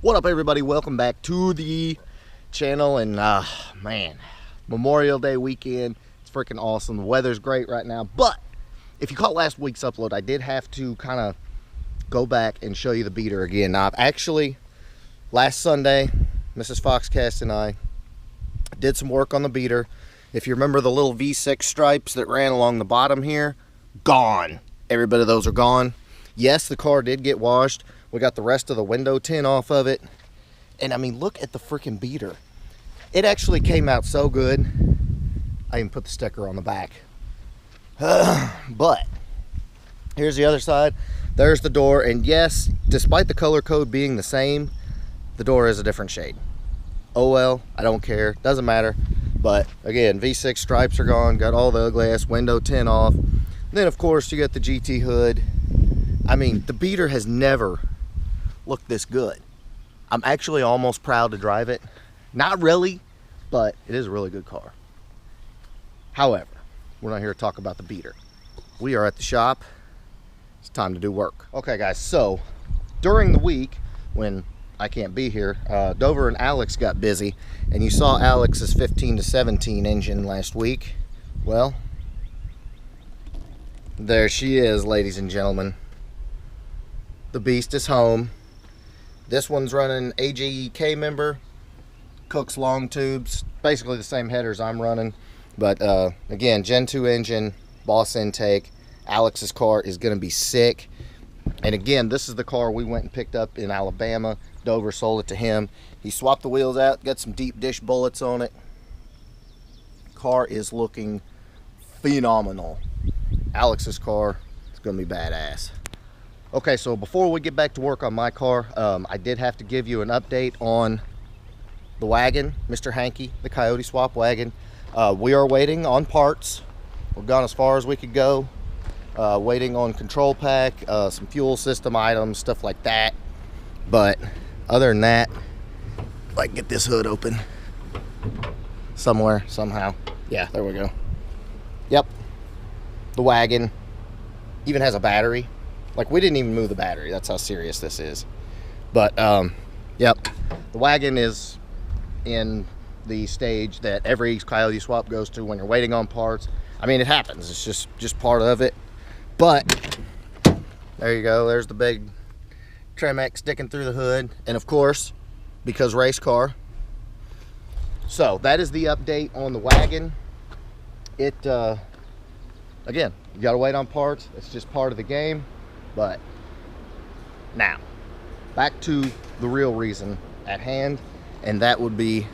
What up, everybody? Welcome back to the channel. And man, Memorial Day weekend, it's freaking awesome. The weather's great right now, but if you caught last week's upload, I did have to kind of go back and show you the beater again. Now, I've actually, last Sunday, Mrs. Foxcast and I did some work on the beater. If you remember the little V6 stripes that ran along the bottom here, gone. Every bit of those are gone. Yes, the car did get washed. We got the rest of the window tint off of it. And I mean, look at the freaking beater. It actually came out so good. I even put the sticker on the back. But here's the other side. There's the door. And yes, despite the color code being the same, the door is a different shade. Oh well, I don't care. Doesn't matter. But again, V6 stripes are gone. Got all the ugly ass window tint off. Then of course you got the GT hood. I mean, the beater has never looked this good. I'm actually almost proud to drive it. Not really, but it is a really good car. However, we're not here to talk about the beater. We are at the shop. It's time to do work. Okay guys, so during the week when I can't be here, Dover and Alex got busy, and you saw Alex's 15 to 17 engine last week. Well, there she is, ladies and gentlemen. The beast is home. This one's running AGEK member, Cook's long tubes, basically the same headers I'm running. But again, Gen 2 engine, Boss intake. Alex's car is going to be sick. And again, this is the car we went and picked up in Alabama. Dover sold it to him. He swapped the wheels out, got some deep dish bullets on it. Car is looking phenomenal. Alex's car is going to be badass. Okay, so before we get back to work on my car, I did have to give you an update on the wagon, Mr. Hankey, the Coyote swap wagon. We are waiting on parts. We've gone as far as we could go. Waiting on control pack, some fuel system items, stuff like that. But other than that, if I can get this hood open somewhere, somehow. Yeah, there we go. Yep, the wagon even has a battery. Like, we didn't even move the battery. That's how serious this is. But, yep, the wagon is in the stage that every Coyote swap goes to when you're waiting on parts. I mean, it happens. It's just part of it. But there you go. There's the big Tremex sticking through the hood. And, of course, because race car. So, that is the update on the wagon. It, again, you got to wait on parts. It's just part of the game. But now, back to the real reason at hand, and that would be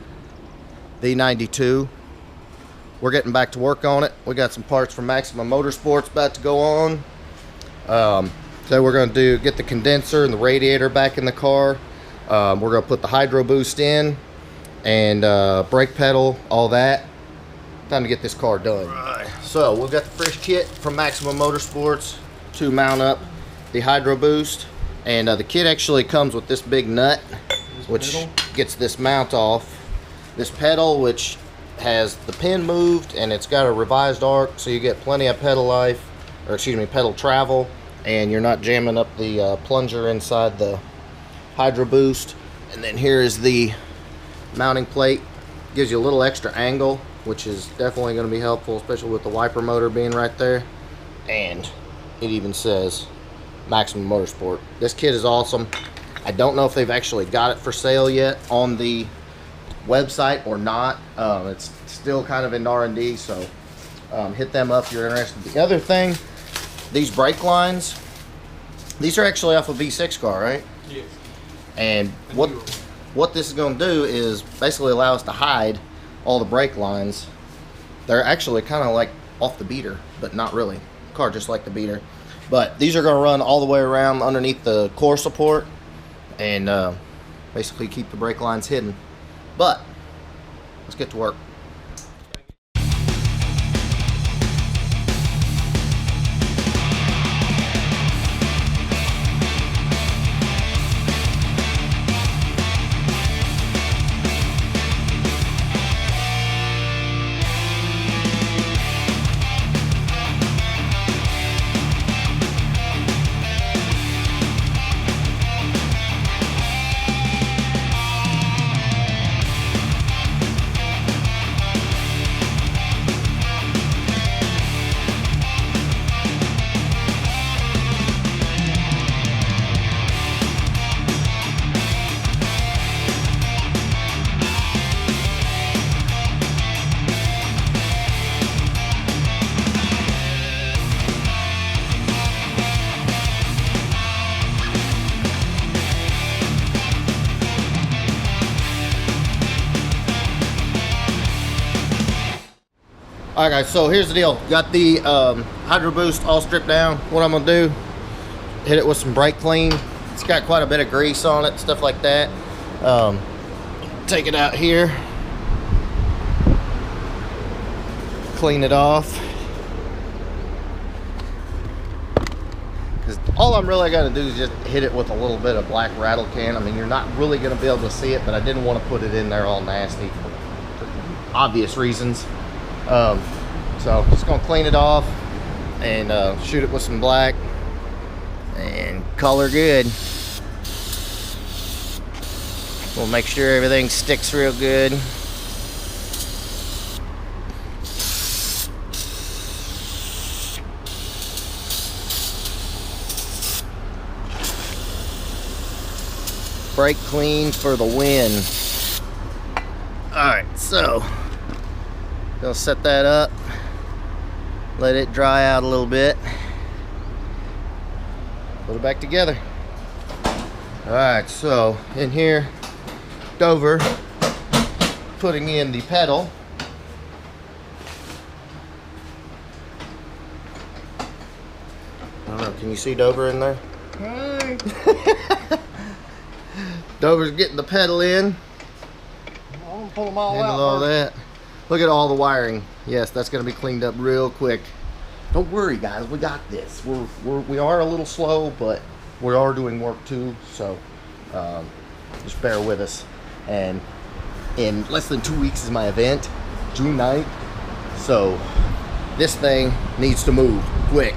the 92. We're getting back to work on it. We got some parts from Maximum Motorsports about to go on. So we're going to get the condenser and the radiator back in the car. We're going to put the Hydroboost in and brake pedal, all that. Time to get this car done. Right. So we've got the fresh kit from Maximum Motorsports to mount up the Hydroboost, and the kit actually comes with this big nut, which gets this mount off. This pedal, which has the pin moved, and it's got a revised arc, so you get plenty of pedal life, or excuse me, pedal travel, and you're not jamming up the plunger inside the Hydroboost. And then here is the mounting plate. Gives you a little extra angle, which is definitely going to be helpful, especially with the wiper motor being right there. And it even says Maximum Motorsport. This kit is awesome. I don't know if they've actually got it for sale yet on the website or not. It's still kind of in R&D, so hit them up if you're interested. The other thing, these brake lines, these are actually off a V6 car, right? Yes. And what this is going to do is basically allow us to hide all the brake lines. They're actually kind of like off the beater, but not really. Car just like the beater. But these are going to run all the way around underneath the core support and basically keep the brake lines hidden. But let's get to work. Alright guys, so here's the deal. Got the Hydroboost all stripped down. What I'm gonna do, hit it with some brake clean. It's got quite a bit of grease on it, stuff like that. Take it out here, clean it off. Because all I'm really gonna do is just hit it with a little bit of black rattle can. I mean, you're not really gonna be able to see it, but I didn't want to put it in there all nasty for obvious reasons. So just gonna clean it off and shoot it with some black and color good. We'll make sure everything sticks real good. Brake clean for the win. Alright, so gonna set that up, let it dry out a little bit, put it back together. Alright, so in here, Dover putting in the pedal. I don't know, can you see Dover in there? Hey. Dover's getting the pedal in. I'll pull them all Handle out. all that. Look at all the wiring. Yes, that's going to be cleaned up real quick. Don't worry, guys. We got this. We are a little slow, but we are doing work too. So just bear with us. And in less than 2 weeks is my event, June 9th. So this thing needs to move quick.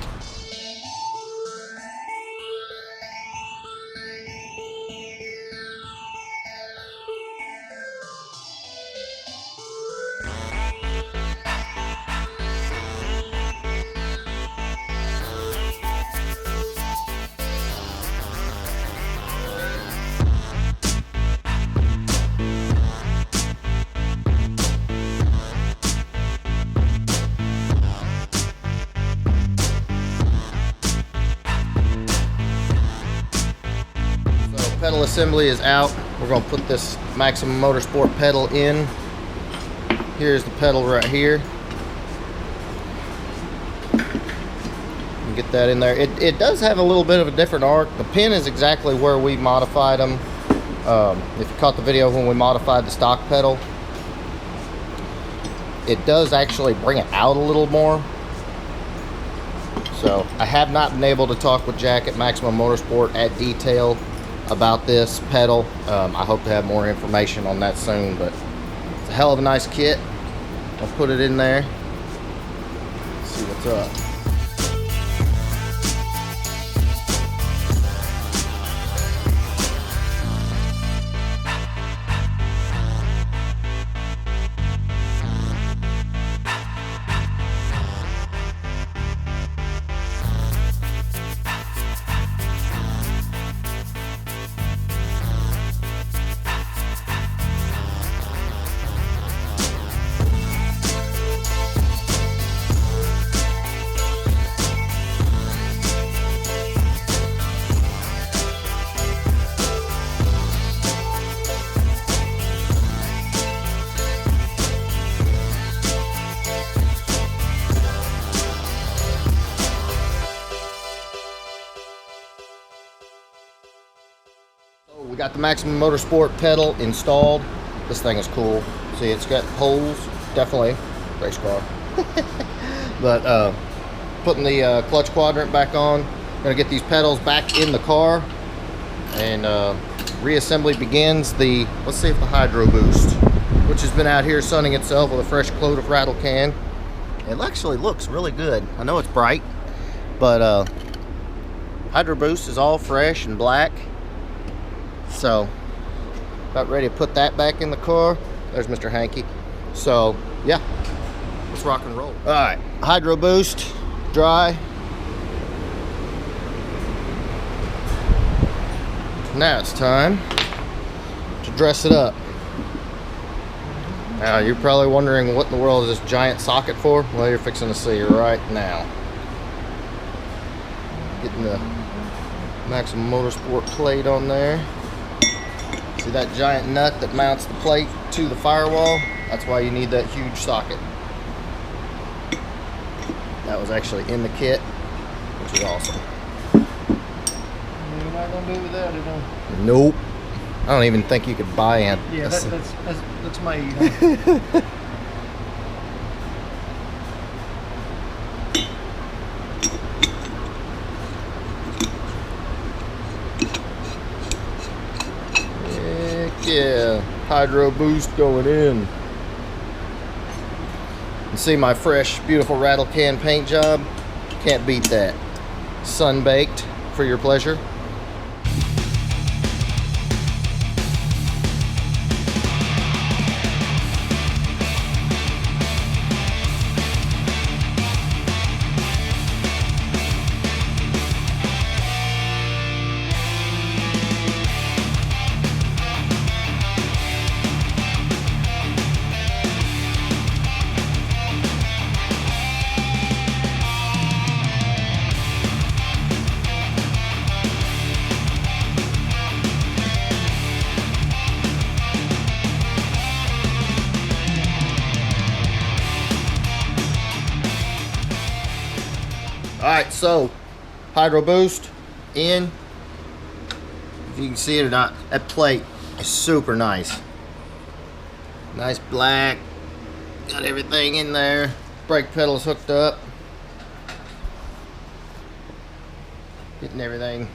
Pedal assembly is out. We're going to put this Maximum Motorsport pedal in. Here's the pedal right here. Get that in there. It does have a little bit of a different arc. The pin is exactly where we modified them. If you caught the video when we modified the stock pedal, it does actually bring it out a little more. So I have not been able to talk with Jack at Maximum Motorsport at detail about this pedal. I hope to have more information on that soon, but it's a hell of a nice kit. I'll put it in there. Let's see what's up. We got the Maximum Motorsport pedal installed. This thing is cool. See, it's got holes, definitely race car. But putting the clutch quadrant back on. Gonna get these pedals back in the car, and reassembly begins. Let's see if the Hydroboost, which has been out here sunning itself with a fresh coat of rattle can. It actually looks really good. I know it's bright, but Hydroboost is all fresh and black. So about ready to put that back in the car. There's Mr. Hanky. So yeah, let's rock and roll. All right, Hydroboost dry. Now it's time to dress it up. Now you're probably wondering what in the world is this giant socket for? Well, you're fixing to see right now. Getting the Maximum Motorsport plate on there. See that giant nut that mounts the plate to the firewall? That's why you need that huge socket. That was actually in the kit, which is awesome. You're not gonna do it without it, huh? Nope. I don't even think you could buy it. Yeah, that's made. Huh? Heck yeah, Hydroboost going in. You see my fresh, beautiful rattle can paint job? Can't beat that. Sun baked for your pleasure. Alright, so Hydroboost in. If you can see it or not, that plate is super nice. Nice black. Got everything in there. Brake pedals hooked up. Getting everything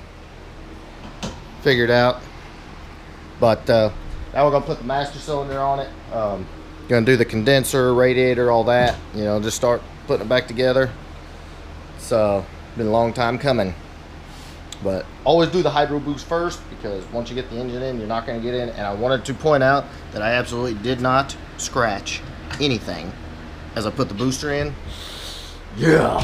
figured out. But now we're going to put the master cylinder on it. Going to do the condenser, radiator, all that. You know, just start putting it back together. It's been a long time coming, but always do the Hydroboost first, because once you get the engine in, you're not going to get in. And I wanted to point out that I absolutely did not scratch anything as I put the booster in. Yeah.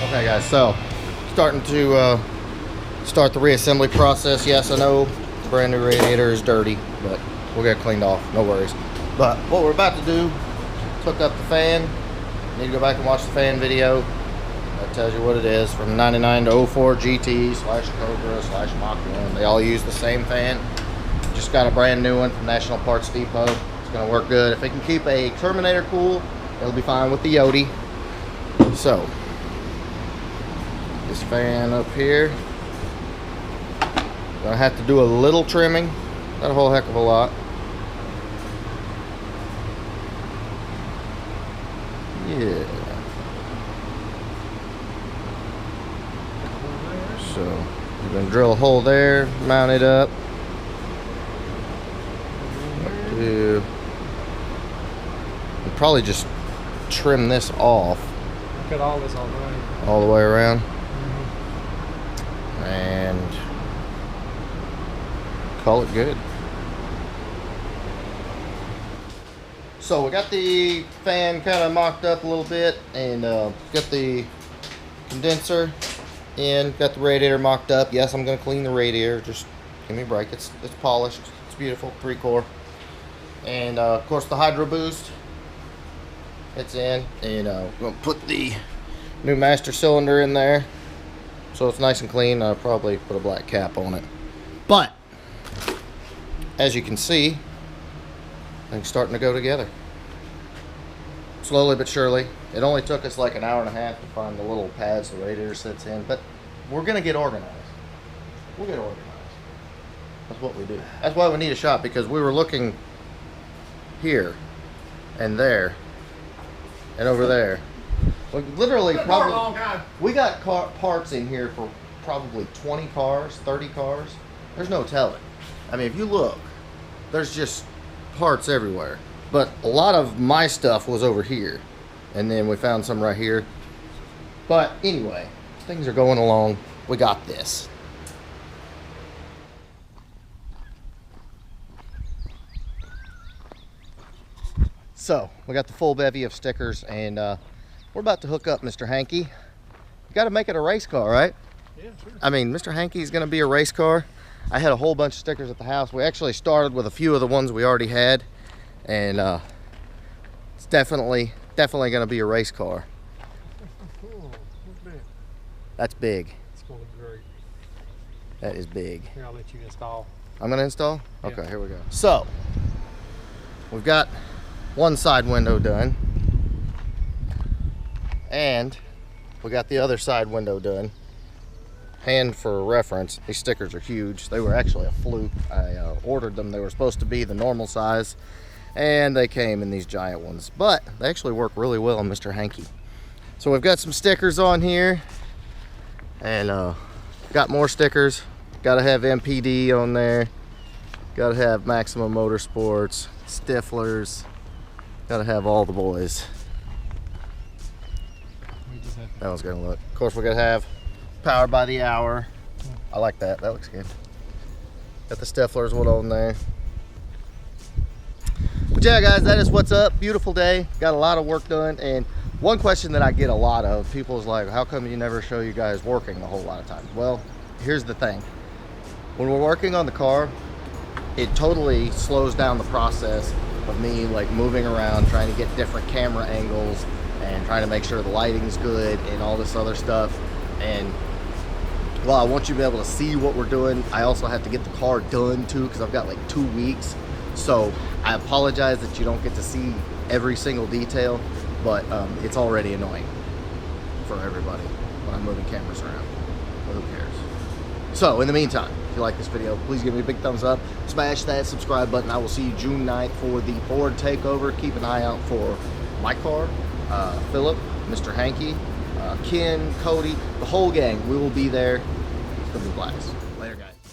Okay guys, so starting to start the reassembly process. Yes, I know the brand new radiator is dirty, but we'll get it cleaned off, no worries. But what we're about to do, hook up the fan. Need to go back and watch the fan video. That tells you what it is, from 99 to 04 GT / Cobra / Mach 1. They all use the same fan. Just got a brand new one from National Parts Depot. It's gonna work good. If it can keep a Terminator cool, it'll be fine with the Yoti. So, this fan up here. Gonna have to do a little trimming, not a whole heck of a lot. Yeah. So we're gonna drill a hole there, mount it up. And probably just trim this off. Cut all this all the way. All the way around. And call it good. So we got the fan kind of mocked up a little bit, and got the condenser in, got the radiator mocked up. Yes, I'm going to clean the radiator, just give me a break. It's polished, it's beautiful, 3-core. And of course the Hydroboost, it's in, and we're going to put the new master cylinder in there so it's nice and clean. I'll probably put a black cap on it, but as you can see, things starting to go together. Slowly but surely. It only took us like an hour and a half to find the little pads the radiator sits in, but we're gonna get organized. We'll get organized. That's what we do. That's why we need a shop, because we were looking here and there and over there. Like literally, probably we got parts in here for probably 20 cars, 30 cars. There's no telling. I mean, if you look, there's just parts everywhere. But a lot of my stuff was over here, and then we found some right here. But anyway, things are going along. We got this. So we got the full bevy of stickers, and we're about to hook up Mr. Hanky. You got to make it a race car, right? Yeah, sure. I mean, Mr. Hanky's going to be a race car. I had a whole bunch of stickers at the house. We actually started with a few of the ones we already had, and it's definitely going to be a race car. Cool. What's that? That's big. It's going to be great. That is big. Here, I'll let you install. I'm gonna install? Yeah. Okay, here we go. So, we've got one side window done. And we got the other side window done. And for reference, these stickers are huge. They were actually a fluke. I ordered them. They were supposed to be the normal size, and they came in these giant ones. But they actually work really well on Mr. Hanky. So we've got some stickers on here, and got more stickers. Got to have MPD on there. Got to have Maximum Motorsports, Stiflers. Got to have all the boys. That one's gonna look. Of course, we're gonna have Powered by the Hour. I like that. That looks good. Got the Stiflers one on there. But yeah, guys, that is what's up. Beautiful day. Got a lot of work done. And one question that I get a lot of, people is like, how come you never show you guys working a whole lot of times? Well, here's the thing. When we're working on the car, it totally slows down the process of me like moving around, trying to get different camera angles and trying to make sure the lighting's good and all this other stuff. And while I want you to be able to see what we're doing, I also have to get the car done too, because I've got like 2 weeks. So I apologize that you don't get to see every single detail, but it's already annoying for everybody when I'm moving cameras around. But who cares? So in the meantime, if you like this video, please give me a big thumbs up. Smash that subscribe button. I will see you June 9th for the Ford takeover. Keep an eye out for my car, Philip, Mr. Hanky, Ken, Cody, the whole gang. We will be there. It's gonna be a blast. Later, guys.